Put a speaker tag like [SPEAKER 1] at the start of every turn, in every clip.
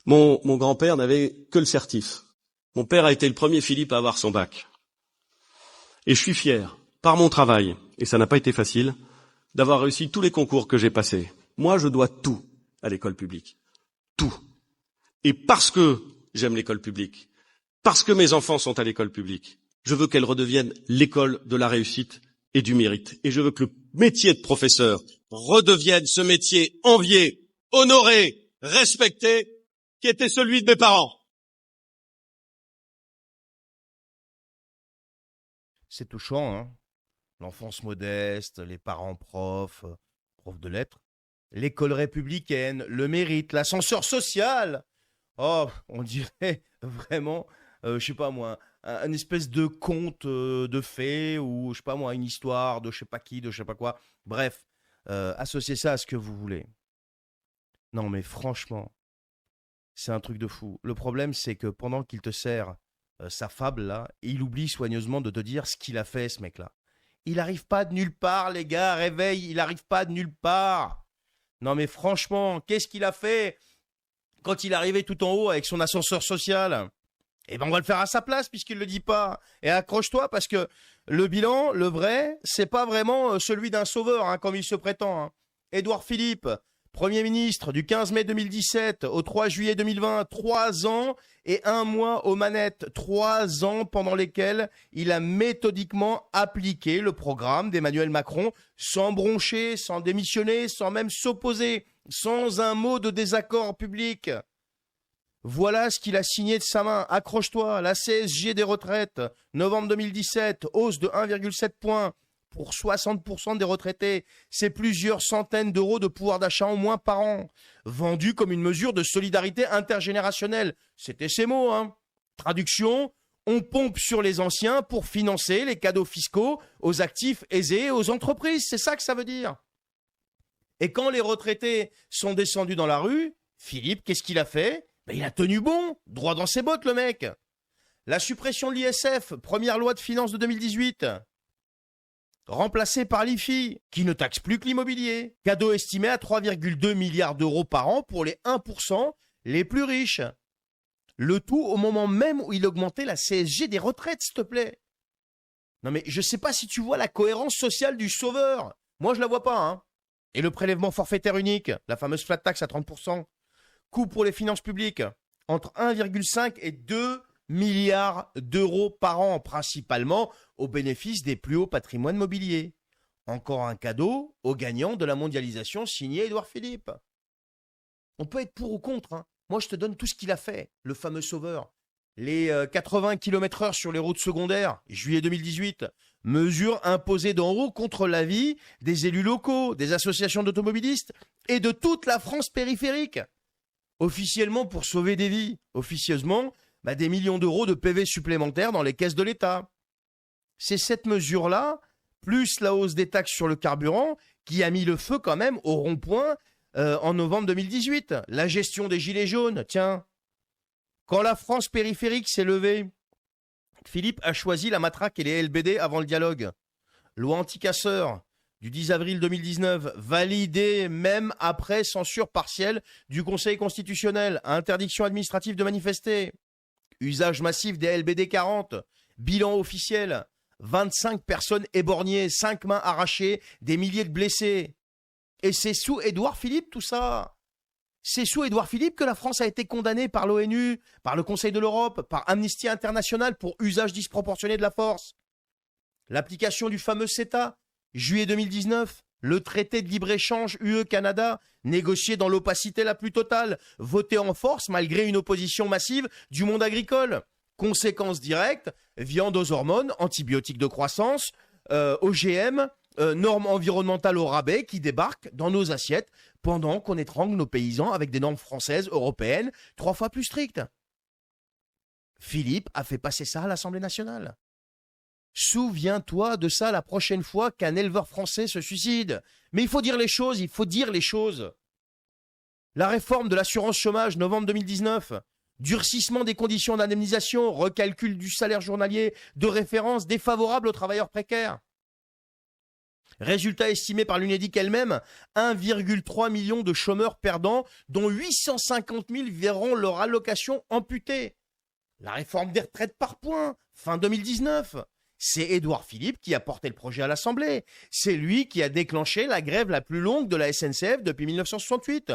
[SPEAKER 1] Mon grand-père n'avait que le certif. Mon père a été le premier Philippe à avoir son bac. Et je suis fier, par mon travail, et ça n'a pas été facile, d'avoir réussi tous les concours que j'ai passés. Moi, je dois tout à l'école publique. Tout. Et parce que j'aime l'école publique, parce que mes enfants sont à l'école publique, je veux qu'elle redevienne l'école de la réussite et du mérite. Et je veux que le métier de professeur redevienne ce métier envié, honoré, respecté, qui était celui de mes parents.
[SPEAKER 2] C'est touchant, hein. L'enfance modeste, les parents profs, profs de lettres. L'école républicaine, le mérite, l'ascenseur social. Oh, on dirait vraiment, je sais pas moi, un espèce de conte de fées ou je sais pas moi, une histoire de je sais pas qui, de je sais pas quoi. Bref, associez ça à ce que vous voulez. Non mais franchement, c'est un truc de fou. Le problème, c'est que pendant qu'il te sert sa fable là, il oublie soigneusement de te dire ce qu'il a fait, ce mec-là. Il arrive pas de nulle part, les gars, réveille, il arrive pas de nulle part. Non mais franchement, qu'est-ce qu'il a fait quand il est arrivé tout en haut avec son ascenseur social? Eh ben on va le faire à sa place puisqu'il le dit pas. Et accroche-toi parce que le bilan, le vrai, c'est pas vraiment celui d'un sauveur, hein, comme il se prétend, hein. Édouard Philippe, Premier ministre du 15 mai 2017 au 3 juillet 2020, 3 ans et 1 mois aux manettes, 3 ans pendant lesquels il a méthodiquement appliqué le programme d'Emmanuel Macron sans broncher, sans démissionner, sans même s'opposer, sans un mot de désaccord public. Voilà ce qu'il a signé de sa main. Accroche-toi, la CSG des retraites, novembre 2017, hausse de 1,7 points pour 60% des retraités. C'est plusieurs centaines d'euros de pouvoir d'achat en moins par an. Vendu comme une mesure de solidarité intergénérationnelle. C'était ses mots, hein. Traduction, on pompe sur les anciens pour financer les cadeaux fiscaux aux actifs aisés et aux entreprises. C'est ça que ça veut dire. Et quand les retraités sont descendus dans la rue, Philippe, qu'est-ce qu'il a fait? Il a tenu bon, droit dans ses bottes, le mec. La suppression de l'ISF, première loi de finances de 2018. Remplacée par l'IFI, qui ne taxe plus que l'immobilier. Cadeau estimé à 3,2 milliards d'euros par an pour les 1% les plus riches. Le tout au moment même où il augmentait la CSG des retraites, s'il te plaît. Non mais je sais pas si tu vois la cohérence sociale du sauveur. Moi, je la vois pas, hein. Et le prélèvement forfaitaire unique, la fameuse flat tax à 30%. Coût pour les finances publiques, entre 1,5 et 2 milliards d'euros par an, principalement au bénéfice des plus hauts patrimoines mobiliers. Encore un cadeau aux gagnants de la mondialisation signé Édouard Philippe. On peut être pour ou contre, hein. Moi, je te donne tout ce qu'il a fait, le fameux sauveur. Les 80 km/h sur les routes secondaires, juillet 2018, mesure imposée d'en haut contre l'avis des élus locaux, des associations d'automobilistes et de toute la France périphérique. Officiellement pour sauver des vies, officieusement, des millions d'euros de PV supplémentaires dans les caisses de l'État. C'est cette mesure-là, plus la hausse des taxes sur le carburant, qui a mis le feu quand même au rond-point en novembre 2018. La gestion des gilets jaunes, tiens. Quand la France périphérique s'est levée, Philippe a choisi la matraque et les LBD avant le dialogue. Loi anti-casseurs du 10 avril 2019, validée même après censure partielle du Conseil constitutionnel, interdiction administrative de manifester, usage massif des LBD 40, bilan officiel, 25 personnes éborgnées, 5 mains arrachées, des milliers de blessés. Et c'est sous Édouard Philippe tout ça. C'est sous Édouard Philippe que la France a été condamnée par l'ONU, par le Conseil de l'Europe, par Amnesty International pour usage disproportionné de la force. L'application du fameux CETA, juillet 2019, le traité de libre-échange UE-Canada, négocié dans l'opacité la plus totale, voté en force malgré une opposition massive du monde agricole. Conséquences directes, viande aux hormones, antibiotiques de croissance, OGM, normes environnementales au rabais qui débarquent dans nos assiettes pendant qu'on étrangle nos paysans avec des normes françaises, européennes, 3 fois plus strictes. Philippe a fait passer ça à l'Assemblée nationale. Souviens-toi de ça la prochaine fois qu'un éleveur français se suicide. Mais il faut dire les choses, il faut dire les choses. La réforme de l'assurance chômage, novembre 2019. Durcissement des conditions d'indemnisation, recalcul du salaire journalier de référence défavorable aux travailleurs précaires. Résultat estimé par l'Unédic elle-même, 1,3 million de chômeurs perdants, dont 850 000 verront leur allocation amputée. La réforme des retraites par points, fin 2019. C'est Édouard Philippe qui a porté le projet à l'Assemblée. C'est lui qui a déclenché la grève la plus longue de la SNCF depuis 1968.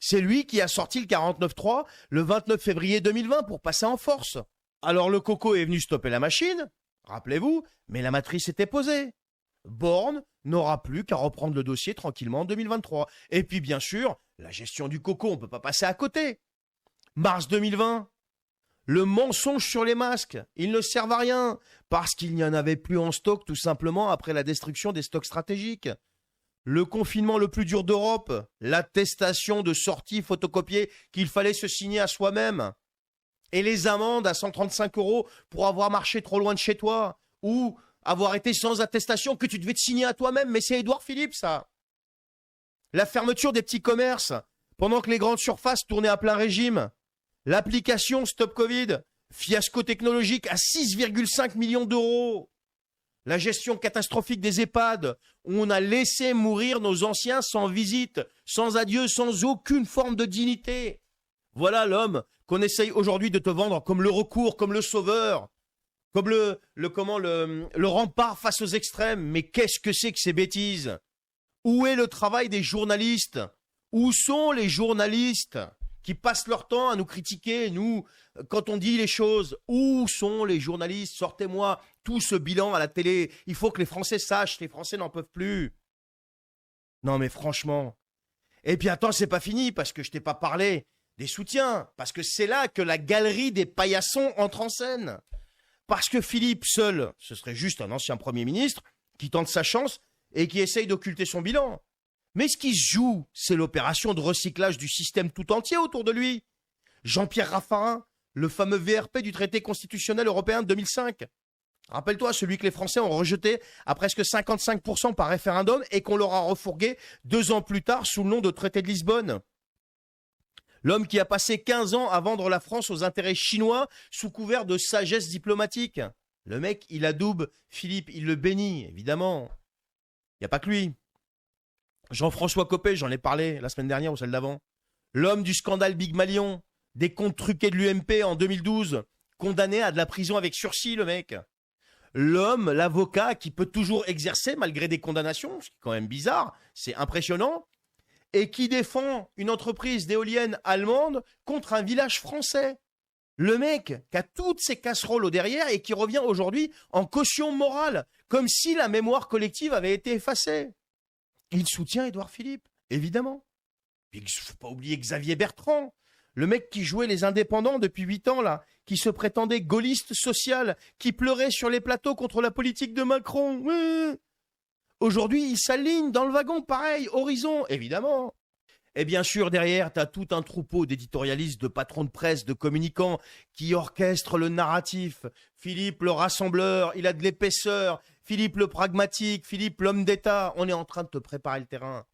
[SPEAKER 2] C'est lui qui a sorti le 49.3 le 29 février 2020 pour passer en force. Alors le coco est venu stopper la machine, rappelez-vous, mais la matrice était posée. Borne n'aura plus qu'à reprendre le dossier tranquillement en 2023. Et puis bien sûr, la gestion du coco, on ne peut pas passer à côté. Mars 2020, le mensonge sur les masques, ils ne servent à rien, parce qu'il n'y en avait plus en stock tout simplement après la destruction des stocks stratégiques. Le confinement le plus dur d'Europe, l'attestation de sortie photocopiée qu'il fallait se signer à soi-même, et les amendes à 135 € pour avoir marché trop loin de chez toi, ou avoir été sans attestation que tu devais te signer à toi-même, mais c'est Édouard Philippe ça. La fermeture des petits commerces, pendant que les grandes surfaces tournaient à plein régime. L'application Stop Covid, fiasco technologique à 6,5 millions d'euros. La gestion catastrophique des EHPAD, où on a laissé mourir nos anciens sans visite, sans adieu, sans aucune forme de dignité. Voilà l'homme qu'on essaye aujourd'hui de te vendre comme le recours, comme le sauveur, comme le rempart face aux extrêmes. Mais qu'est-ce que c'est que ces bêtises? Où est le travail des journalistes? Où sont les journalistes qui passent leur temps à nous critiquer, nous, quand on dit les choses? Où sont les journalistes? Sortez-moi tout ce bilan à la télé. Il faut que les Français sachent, les Français n'en peuvent plus. Non mais franchement. Et puis attends, c'est pas fini, parce que je t'ai pas parlé des soutiens, parce que c'est là que la galerie des paillassons entre en scène. Parce que Philippe seul, ce serait juste un ancien Premier ministre qui tente sa chance et qui essaye d'occulter son bilan. Mais ce qui se joue, c'est l'opération de recyclage du système tout entier autour de lui. Jean-Pierre Raffarin, le fameux VRP du traité constitutionnel européen de 2005. Rappelle-toi, celui que les Français ont rejeté à presque 55% par référendum et qu'on leur a refourgué 2 ans plus tard sous le nom de traité de Lisbonne. L'homme qui a passé 15 ans à vendre la France aux intérêts chinois sous couvert de sagesse diplomatique. Le mec, il adoube Philippe, il le bénit, évidemment. Il n'y a pas que lui. Jean-François Copé, j'en ai parlé la semaine dernière ou celle d'avant. L'homme du scandale Big Malion, des comptes truqués de l'UMP en 2012, condamné à de la prison avec sursis, le mec. L'homme, l'avocat qui peut toujours exercer malgré des condamnations, ce qui est quand même bizarre, c'est impressionnant, et qui défend une entreprise d'éoliennes allemande contre un village français. Le mec qui a toutes ses casseroles au derrière et qui revient aujourd'hui en caution morale, comme si la mémoire collective avait été effacée. Il soutient Édouard Philippe, évidemment. Il ne faut pas oublier Xavier Bertrand, le mec qui jouait les indépendants depuis 8 ans, là, qui se prétendait gaulliste social, qui pleurait sur les plateaux contre la politique de Macron. Aujourd'hui, il s'aligne dans le wagon, pareil, Horizon, évidemment. Et bien sûr, derrière, tu as tout un troupeau d'éditorialistes, de patrons de presse, de communicants qui orchestrent le narratif. Philippe le rassembleur, il a de l'épaisseur. Philippe le pragmatique, Philippe l'homme d'État. On est en train de te préparer le terrain.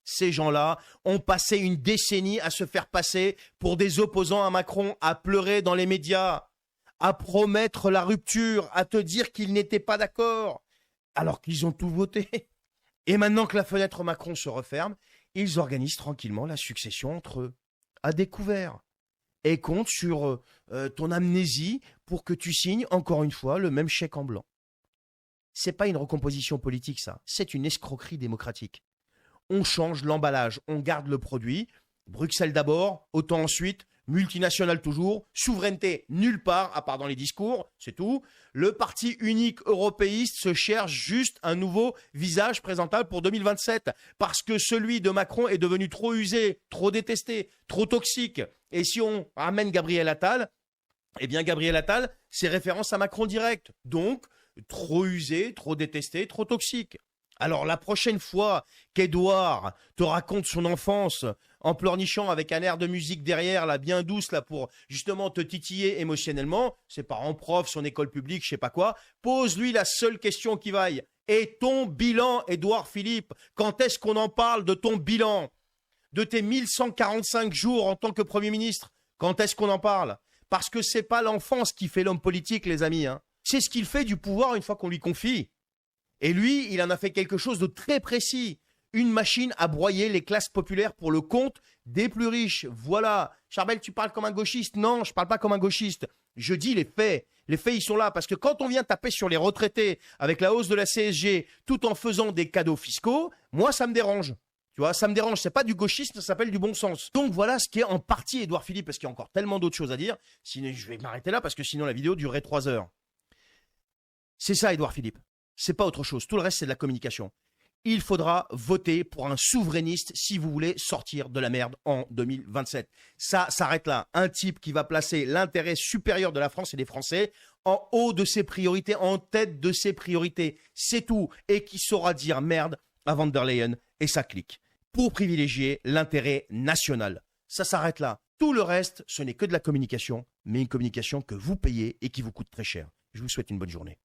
[SPEAKER 2] Ces gens-là ont passé une décennie à se faire passer pour des opposants à Macron, à pleurer dans les médias, à promettre la rupture, à te dire qu'ils n'étaient pas d'accord, alors qu'ils ont tout voté. Et maintenant que la fenêtre Macron se referme, ils organisent tranquillement la succession entre eux, à découvert, et comptent sur ton amnésie pour que tu signes encore une fois le même chèque en blanc. C'est pas une recomposition politique, ça. C'est une escroquerie démocratique. On change l'emballage, on garde le produit. Bruxelles d'abord, OTAN ensuite, multinationale toujours, souveraineté nulle part, à part dans les discours, c'est tout. Le parti unique européiste se cherche juste un nouveau visage présentable pour 2027, parce que celui de Macron est devenu trop usé, trop détesté, trop toxique. Et si on ramène Gabriel Attal, eh bien Gabriel Attal, c'est référence à Macron direct. Donc, trop usé, trop détesté, trop toxique. Alors la prochaine fois qu'Édouard te raconte son enfance en pleurnichant avec un air de musique derrière, là, bien douce, là, pour justement te titiller émotionnellement, ses parents profs, son école publique, je sais pas quoi, pose-lui la seule question qui vaille. Et ton bilan, Édouard Philippe, quand est-ce qu'on en parle de ton bilan? De tes 1145 jours en tant que Premier ministre, quand est-ce qu'on en parle? Parce que c'est pas l'enfance qui fait l'homme politique, les amis, hein. C'est ce qu'il fait du pouvoir une fois qu'on lui confie. Et lui, il en a fait quelque chose de très précis. Une machine à broyer les classes populaires pour le compte des plus riches. Voilà. Charbel, tu parles comme un gauchiste. Non, je ne parle pas comme un gauchiste. Je dis les faits. Les faits, ils sont là. Parce que quand on vient taper sur les retraités avec la hausse de la CSG tout en faisant des cadeaux fiscaux, moi, ça me dérange. Tu vois, ça me dérange. C'est pas du gauchisme, ça s'appelle du bon sens. Donc voilà ce qui est en partie Édouard Philippe, parce qu'il y a encore tellement d'autres choses à dire. Sinon, je vais m'arrêter là parce que sinon la vidéo durerait 3 heures. C'est ça, Édouard Philippe. C'est pas autre chose. Tout le reste, c'est de la communication. Il faudra voter pour un souverainiste si vous voulez sortir de la merde en 2027. Ça s'arrête là. Un type qui va placer l'intérêt supérieur de la France et des Français en haut de ses priorités, en tête de ses priorités. C'est tout. Et qui saura dire merde à Van der Leyen et sa clique pour privilégier l'intérêt national. Ça s'arrête là. Tout le reste, ce n'est que de la communication, mais une communication que vous payez et qui vous coûte très cher. Je vous souhaite une bonne journée.